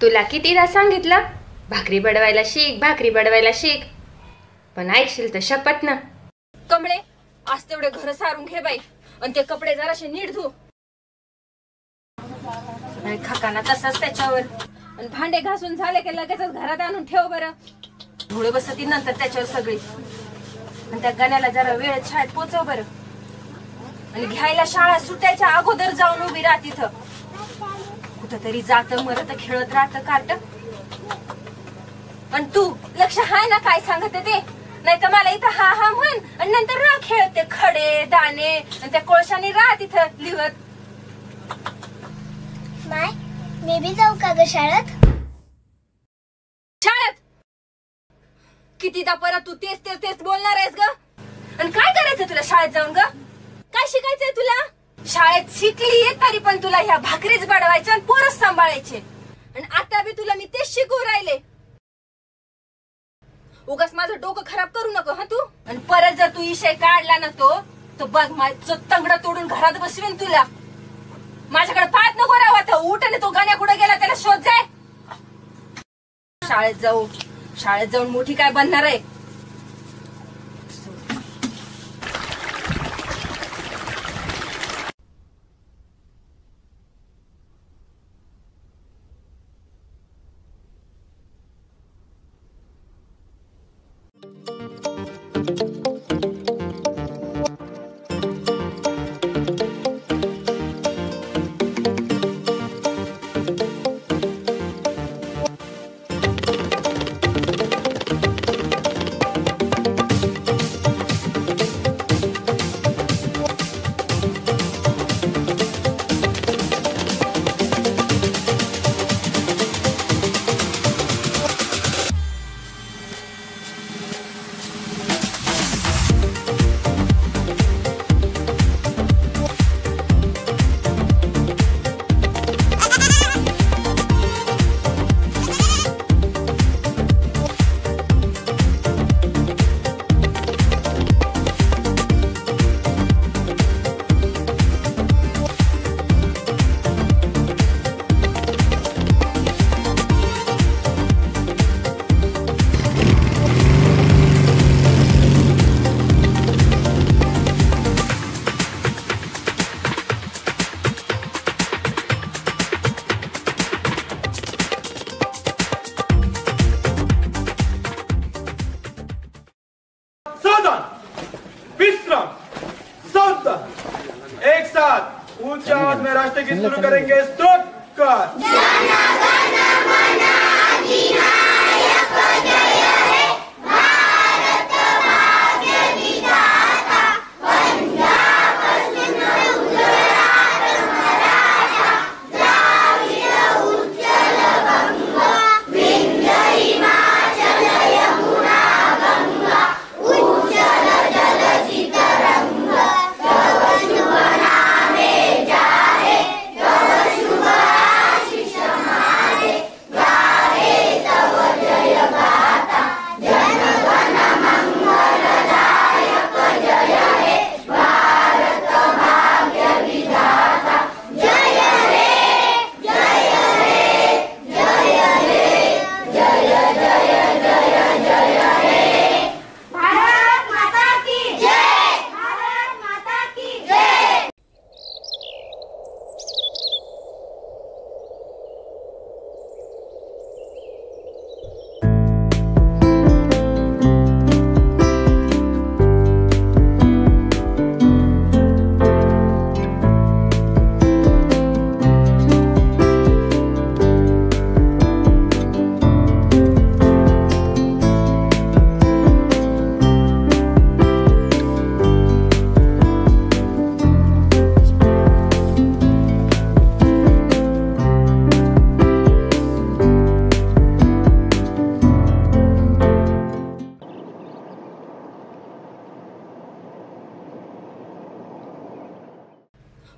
तुला कितीदा सांगितलं भाकरी बडवायला शिक, भाकरी बडवायला शिक, पण ऐकशील तर शपथ ना. कमळे, आज तेवढे घर सारून घे बाई आणि ते कपडे जराशे नीट धु. नाही खाकाना तसंच त्याच्यावर. आणि भांडे घासून झाले की लगेचच घरात आणून ठेव बरं. धुळे बसती नंतर त्याच्यावर सगळी. आणि त्या गाण्याला जरा वेळेत शाळेत पोचव बरं. आणि घ्यायला शाळा सुटायच्या अगोदर जाऊन उभी राह तिथं. कुठंतरी जात मरत खेळत राहत कार्ट. आणि तू लक्ष हाय ना काय सांगते ते, नाही तर मला इथं हा हा म्हण आणि नंतर राह खेळत ते खडे दाणे आणि त्या कोळशाने राह तिथं लिहत. माय, मी बी जाऊ का ग शाळेत? शाळेत कितीदा परत तू तेच तेच तेच बोलणार आहेस ग? आणि काय करायचं तुला शाळेत जाऊन ग? काय शिकायचंय तुला? शाळेत शिकली तरी पण तुला ह्या भाकरीच बडवायच्या आणि पोरच सांभाळायचे. आणि आता बी तुला मी तेच शिकवू राहिले. उगाच माझं डोकं खराब करू नको हा तू. आणि परत जर तू विषय काढला ना तो बघ माझं तंगड तोडून घरात बसवेन तुला. माझ्याकडे पाहत नको राहत. उठ आणि तो गाण्या कुठे गेला त्याला शोध जाय. शाळेत जाऊन मोठी काय बनणार आहे? एक साथ ऊंची आवाज में राष्ट्रगीत शुरू करेंगे. स्तुत कर.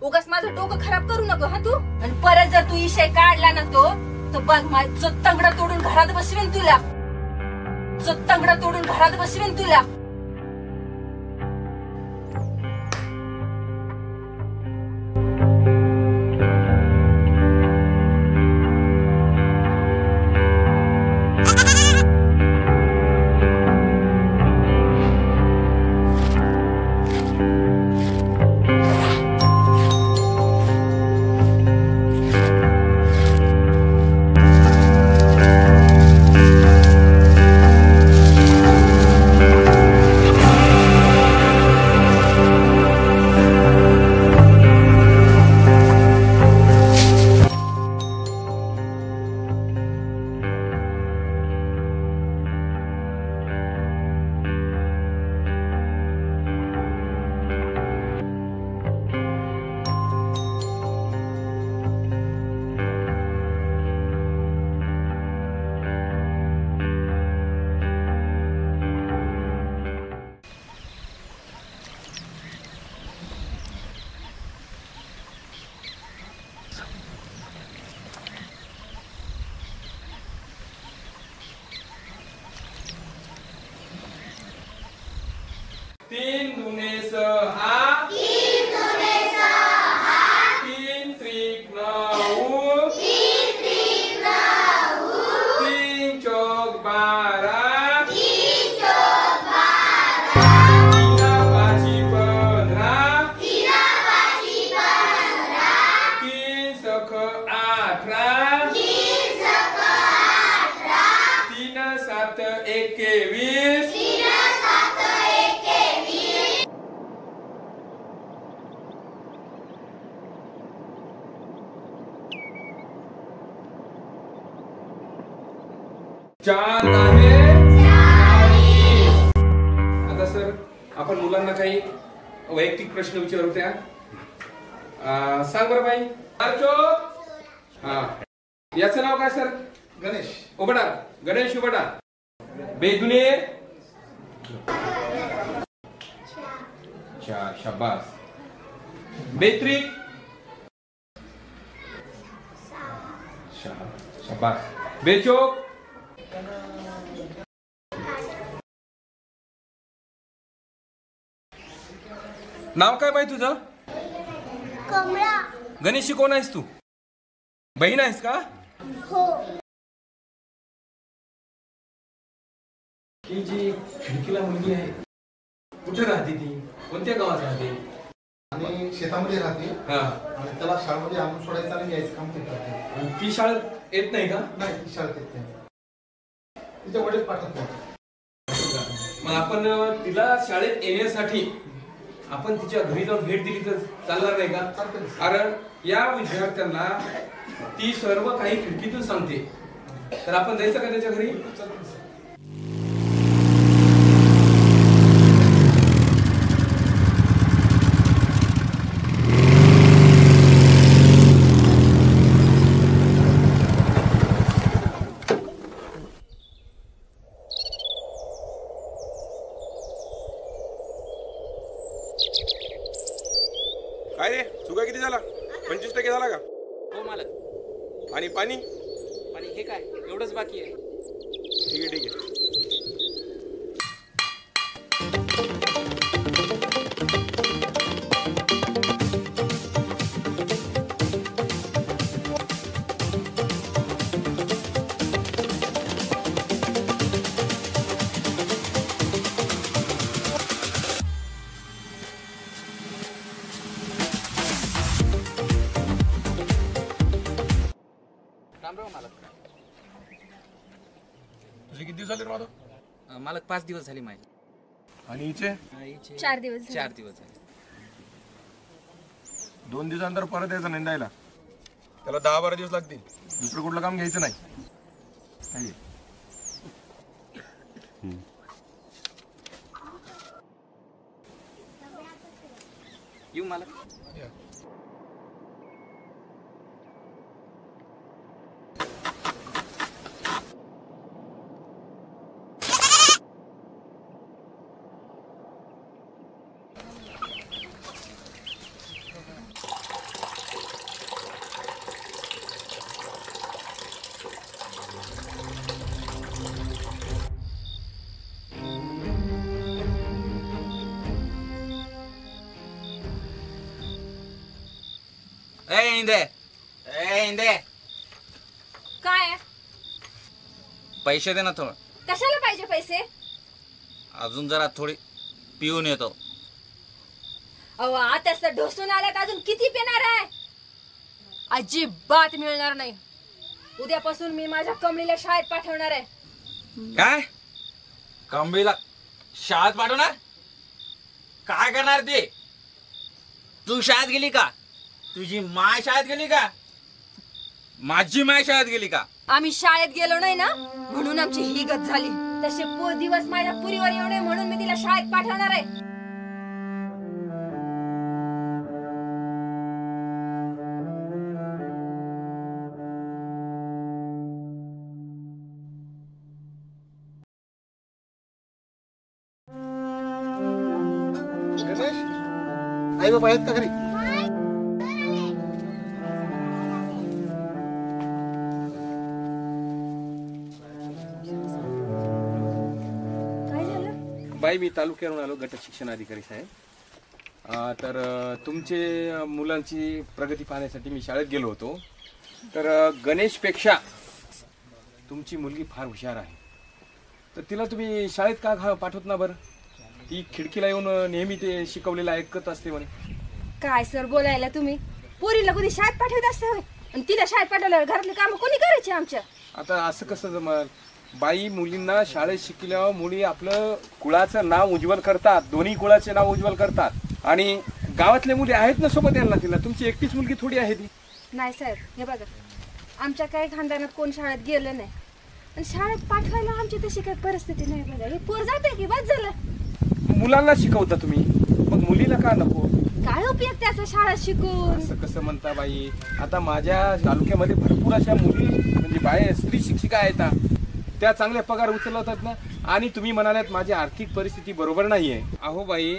उगाच माझं डोकं खराब करू नको हा तू. आणि परत जर तू विषय काढला ना तो बघ माझं तंगड तोडून घरात बसवेन तुला. चांद आहे आता सर आपण मुलांना काही वैयक्तिक प्रश्न विचारू त्या सांग बरं बाई हा याचं नाव काय सर गणेश उबडा गणेश उबडा बेदुने शाबास बेत्रिक शाबास बेचोक नाव काय बाई तुझं कमळा. गणेशी कोण आहेस तू बहीण आहेस का हो. ती जी खिडकीला मुलगी आहे कुठे राहते ती कोणत्या गावात राहते आणि शेतामध्ये राहते हा आणि त्याला शाळेमध्ये आणून सोडायचं आणि यायचं काम ते करते. आणि ती शाळेत येत नाही का नाही ती शाळेत येत नाही तिचे वडील पाठवत नाही. मग आपण तिला शाळेत येण्यासाठी आपण तिच्या घरी जाऊन भेट दिली तर चालणार नाही का कारण या विद्यार्थ्यांना ती सर्व काही खिडकीतून सांगते तर आपण जायचं का त्याच्या घरी काय रे सुगा किती झाला 25% झाला का हो मालक आणि पाणी आणि हे काय एवढंच बाकी आहे ठीक आहे ठीक आहे राम राम मालक तुझे किती दिवस झाले रे माधव मालक 5 दिवस झाले माझे आणि हिचे 4 दिवस झाले. 4 दिवस झाले 2 दिवसानंतर परत यायचं निंदायला त्याला 10-12 दिवस लागतील दुसरं कुठलं काम घ्यायचं नाही काय आहे? येऊ मालक या. इंदे काय पैसे दे ना थोडं कशाला पाहिजे पैसे? अजून जरा थोडी पिऊन येतो अहो आताच तर ढोसून आल्यात अजून किती पिणार आहे? अजिबात मिळणार नाही. उद्यापासून मी माझ्या कमळीला शाळेत पाठवणार आहे. काय कंबळीला शाळेत पाठवणार काय करणार ते तू शाळेत गेली का तुझी माय शाळेत गेली का माझी माय शाळेत गेली का आम्ही शाळेत गेलो नाही ना म्हणून आमची ही गत झाली. तसे दिवस माझ्या पुरीवर येऊ नये म्हणून मी तिला शाळेत पाठवणार आहे. गणेश आई बाबा आहेत का घरी काय झालं? बाई मी तालुक्यावरून आलो गट शिक्षण अधिकारी साहेब तर तुमचे मुलांची प्रगती पाहण्यासाठी मी शाळेत गेलो होतो तर गणेशपेक्षा तुमची मुलगी फार हुशार आहे तर तिला तुम्ही शाळेत का पाठवत ना बरं ती खिडकीला येऊन नेहमी ते शिकवलेलं ऐकत असते म्हणे. काय सर बोलायला तुम्ही पोरीला कधी शाळेत पाठवत असते होय? आणि तिला शाळेत पाठवल्यावर घरातले काम कोणी करायचे आमच्या? आता असं कसं जमल बाई मुलींना शाळेत शिकल्यावर मुली आपलं कुळाचं नाव उज्ज्वल करतात दोन्ही कुळाचे नाव उज्ज्वल करतात आणि गावातले मुली आहेत ना सोबत यांना तिला तुमची एकटीच मुलगी थोडी आहे ती. नाही साहेब हे बघा आमच्या काही खानदानात कोण शाळेत गेलं नाही आणि शाळेत पाठवायला आमची तशी काही परिस्थिती नाही बघा. हे पोर जाते की बस झालं. मुलांना शिकवता तुम्ही, मग मुलीला का नको? काय उपयोग त्याचा शाळा शिकून? असं कसं म्हणता बाई? आता माझ्या तालुक्यामध्ये भरपूर अशा मुली म्हणजे बाहेर स्त्री शिक्षिका आहेत ना, त्या चांगल्या पगार उचलवतात ना. आणि तुम्ही म्हणालात माझी आर्थिक परिस्थिती बरोबर नाहीये. अहो बाई,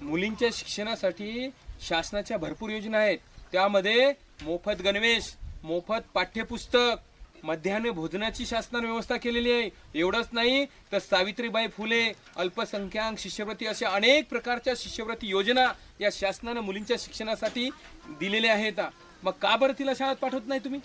मुलींच्या शिक्षणासाठी शासनाच्या भरपूर योजना आहेत. त्यामध्ये मोफत गणवेश, मोफत पाठ्यपुस्तक, मध्यान्ह भोजनाची शासनाने व्यवस्था केलेली आहे. एवढंच नाही तर सावित्रीबाई फुले, अल्पसंख्याक शिष्यवृत्ती अशा अनेक प्रकारच्या शिष्यवृत्ती योजना या शासनाने मुलींच्या शिक्षणासाठी दिलेल्या आहेत. मग का बरं तिला शाळेत पाठवत नाही तुम्ही?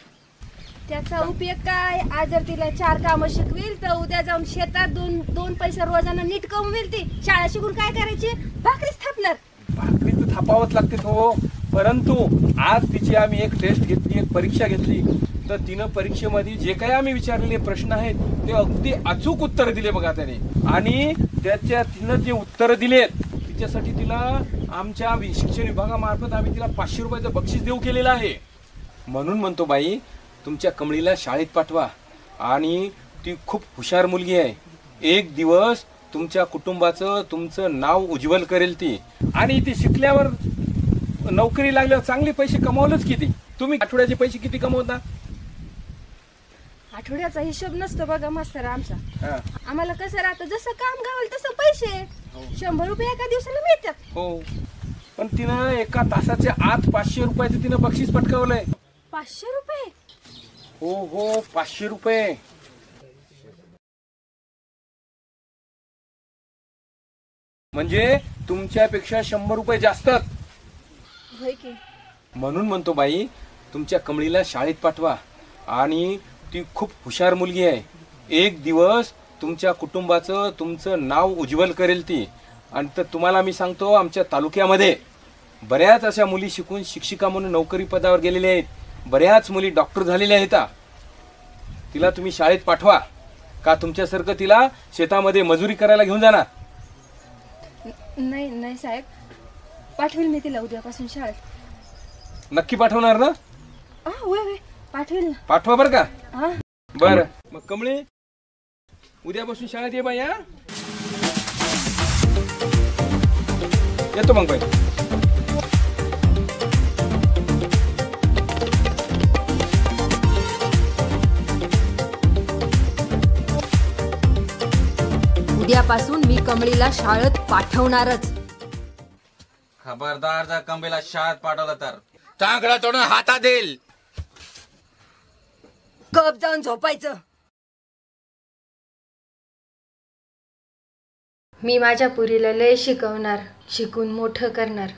त्याचा उपयोग काय? आज जर तिला 4 कामं शिकवेल तर उद्या जाऊन शेतात दोन पैसे रोजाना नीट कमवेल. ती शाळा शिकून काय करायची? भाकरीच थापणार. भाकरी तर थापावंच लागते हो. परंतु आज तिची आम्ही एक टेस्ट घेतली, एक परीक्षा घेतली, तर तिनं परीक्षेमध्ये जे काही आम्ही विचारलेले प्रश्न आहेत ते अगदी अचूक उत्तर दिले बघा त्याने. आणि तिनं जे उत्तर दिलेत तिच्यासाठी तिला आमच्या शिक्षण विभागामार्फत आम्ही तिला 500 रुपयाचं बक्षीस देऊ केलेलं आहे. म्हणून म्हणतो बाई, तुमच्या कमळीला शाळेत पाठवा. आणि ती खूप हुशार मुलगी आहे. एक दिवस तुमच्या कुटुंबाचं तुमचं नाव उज्ज्वल करेल ती. आणि ती शिकल्यावर नोकरी लागल्यावर चांगले पैसे कमावलंच किती. तुम्ही आठवड्याचे पैसे किती कमवता? आठवड्याचा हिशोब नसतो बघा मास्तर आमचा. हा. आम्हाला कसं राहतं, जसं काम गावल तसं पैसे. 100 रुपये एका दिवसाला मिळतात. हो, पण तिनं एका तासाच्या आत 500 रुपयाचं तिनं बक्षीस पटकावलंय. 500 रुपये? हो हो, 500 रुपये. म्हणजे तुमच्यापेक्षा 100 रुपये जास्त. होय की. म्हणून म्हणतो बाई, तुमच्या कमळीला शाळेत पाठवा. आणि ती खूप हुशार मुलगी आहे. एक दिवस तुमच्या कुटुंबाचं तुमचं नाव उज्ज्वल करेल ती. आणि तर तुम्हाला मी सांगतो, आमच्या तालुक्यामध्ये बऱ्याच अशा मुली शिकून शिक्षिका म्हणून नोकरी पदावर गेलेल्या आहेत. बऱ्याच मुली डॉक्टर झालेल्या आहेत. तिला तुम्ही शाळेत पाठवा. का तुमच्यासारखं तिला शेतामध्ये मजुरी करायला घेऊन जाणार? नाही नाही साहेब, पाठवेल मी तिला उद्यापासून शाळेत. नक्की पाठवणार ना? होय होय, पाठवेल ना. पाठवा बरं का? हा. बरं मग कमळे, उद्यापासून शाळेत ये बाई. येतो मग बाई. उद्यापासून मी कमळीला शाळेत पाठवणारच. खबरदार, जर कमळीला शाळेत पाठवलं तर चांगला तोडून हातात येईल. कप जाऊन झोपायचं. मी माझ्या पुरीला लय शिकवणार, शिकून मोठं करणार.